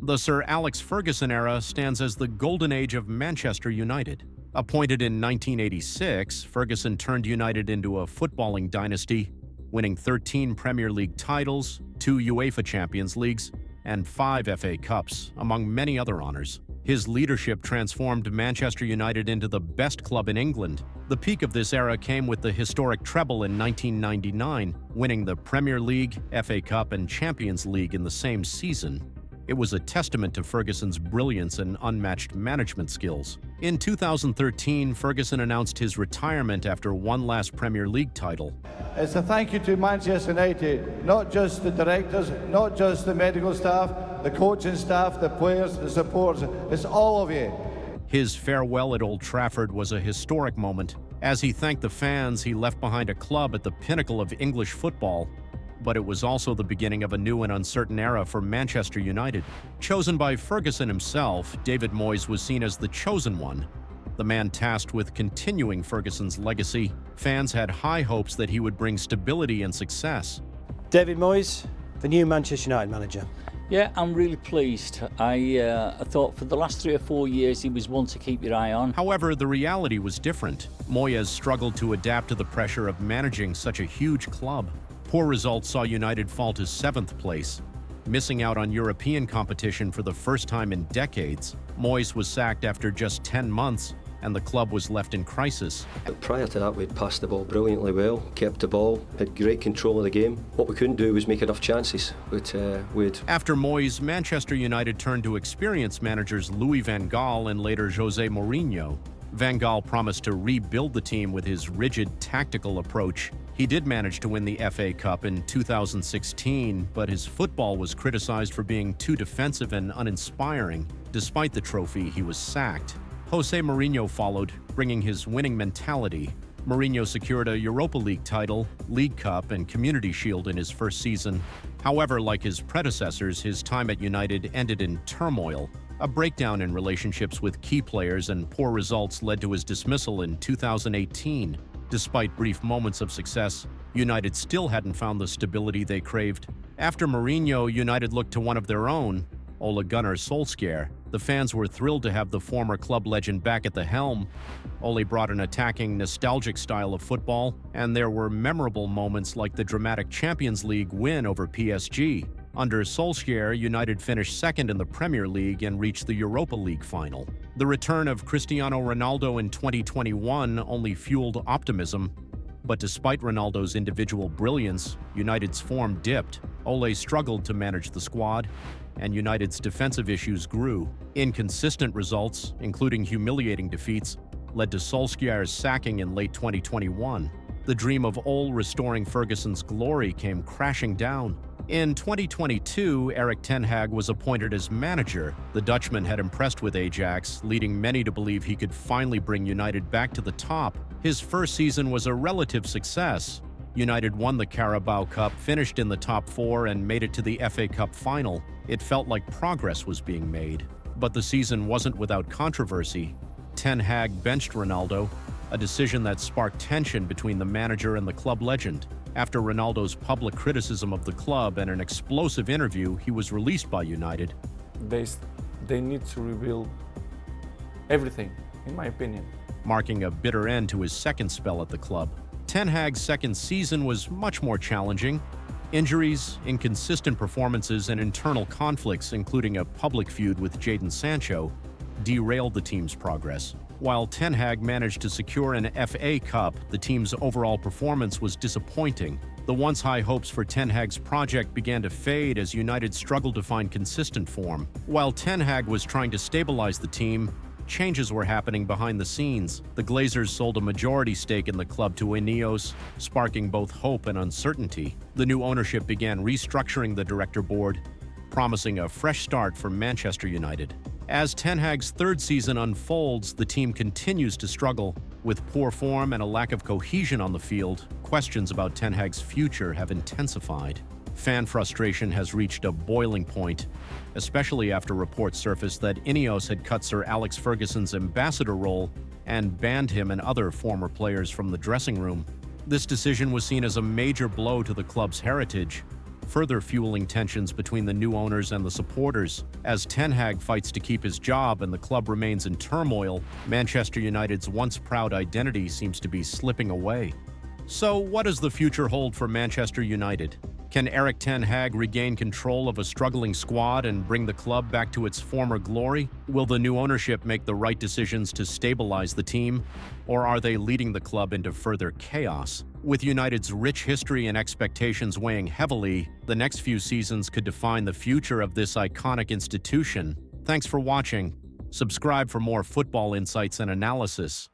The Sir Alex Ferguson era stands as the golden age of Manchester United. Appointed in 1986, Ferguson turned United into a footballing dynasty, winning 13 Premier League titles, 2 UEFA Champions Leagues, and 5 FA Cups, among many other honours. His leadership transformed Manchester United into the best club in England. The peak of this era came with the historic treble in 1999, winning the Premier League, FA Cup, and Champions League in the same season. It was a testament to Ferguson's brilliance and unmatched management skills. In 2013, Ferguson announced his retirement after one last Premier League title. It's a thank you to Manchester United, not just the directors, not just the medical staff, the coaching staff, the players, the supporters, it's all of you. His farewell at Old Trafford was a historic moment. As he thanked the fans, he left behind a club at the pinnacle of English football. But it was also the beginning of a new and uncertain era for Manchester United. Chosen by Ferguson himself, David Moyes was seen as the chosen one, the man tasked with continuing Ferguson's legacy. Fans had high hopes that he would bring stability and success. David Moyes, the new Manchester United manager. Yeah, I'm really pleased. I thought for the last 3 or 4 years he was one to keep your eye on. However, the reality was different. Moyes struggled to adapt to the pressure of managing such a huge club. Poor results saw United fall to 7th place. Missing out on European competition for the first time in decades, Moyes was sacked after just 10 months, and the club was left in crisis. Prior to that, we'd passed the ball brilliantly well, kept the ball, had great control of the game. What we couldn't do was make enough chances. After Moyes, Manchester United turned to experienced managers Louis van Gaal and later Jose Mourinho. Van Gaal promised to rebuild the team with his rigid tactical approach. He did manage to win the FA Cup in 2016, but his football was criticized for being too defensive and uninspiring. Despite the trophy, he was sacked. Jose Mourinho followed, bringing his winning mentality. Mourinho secured a Europa League title, League Cup, and Community Shield in his first season. However, like his predecessors, his time at United ended in turmoil. A breakdown in relationships with key players and poor results led to his dismissal in 2018. Despite brief moments of success, United still hadn't found the stability they craved. After Mourinho, United looked to one of their own, Ole Gunnar Solskjaer. The fans were thrilled to have the former club legend back at the helm. Ole brought an attacking, nostalgic style of football, and there were memorable moments like the dramatic Champions League win over PSG. Under Solskjaer, United finished second in the Premier League and reached the Europa League final. The return of Cristiano Ronaldo in 2021 only fueled optimism. But despite Ronaldo's individual brilliance, United's form dipped. Ole struggled to manage the squad, and United's defensive issues grew. Inconsistent results, including humiliating defeats, led to Solskjaer's sacking in late 2021. The dream of Ole restoring Ferguson's glory came crashing down. In 2022, Erik Ten Hag was appointed as manager. The Dutchman had impressed with Ajax, leading many to believe he could finally bring United back to the top. His first season was a relative success. United won the Carabao Cup, finished in the top 4, and made it to the FA Cup final. It felt like progress was being made. But the season wasn't without controversy. Ten Hag benched Ronaldo, a decision that sparked tension between the manager and the club legend. After Ronaldo's public criticism of the club and an explosive interview, he was released by United. They need to rebuild everything, in my opinion. Marking a bitter end to his second spell at the club. Ten Hag's second season was much more challenging. Injuries, inconsistent performances, and internal conflicts, including a public feud with Jadon Sancho, derailed the team's progress. While Ten Hag managed to secure an FA Cup, the team's overall performance was disappointing. The once high hopes for Ten Hag's project began to fade as United struggled to find consistent form. While Ten Hag was trying to stabilize the team, changes were happening behind the scenes. The Glazers sold a majority stake in the club to INEOS, sparking both hope and uncertainty. The new ownership began restructuring the director board, promising a fresh start for Manchester United. As Ten Hag's third season unfolds, the team continues to struggle. With poor form and a lack of cohesion on the field, questions about Ten Hag's future have intensified. Fan frustration has reached a boiling point, especially after reports surfaced that INEOS had cut Sir Alex Ferguson's ambassador role and banned him and other former players from the dressing room. This decision was seen as a major blow to the club's heritage. further fueling tensions between the new owners and the supporters. As Ten Hag fights to keep his job and the club remains in turmoil, Manchester United's once proud identity seems to be slipping away. So, what does the future hold for Manchester United? Can Erik Ten Hag regain control of a struggling squad and bring the club back to its former glory? Will the new ownership make the right decisions to stabilize the team? Or are they leading the club into further chaos? With United's rich history and expectations weighing heavily, the next few seasons could define the future of this iconic institution. Thanks for watching. Subscribe for more football insights and analysis.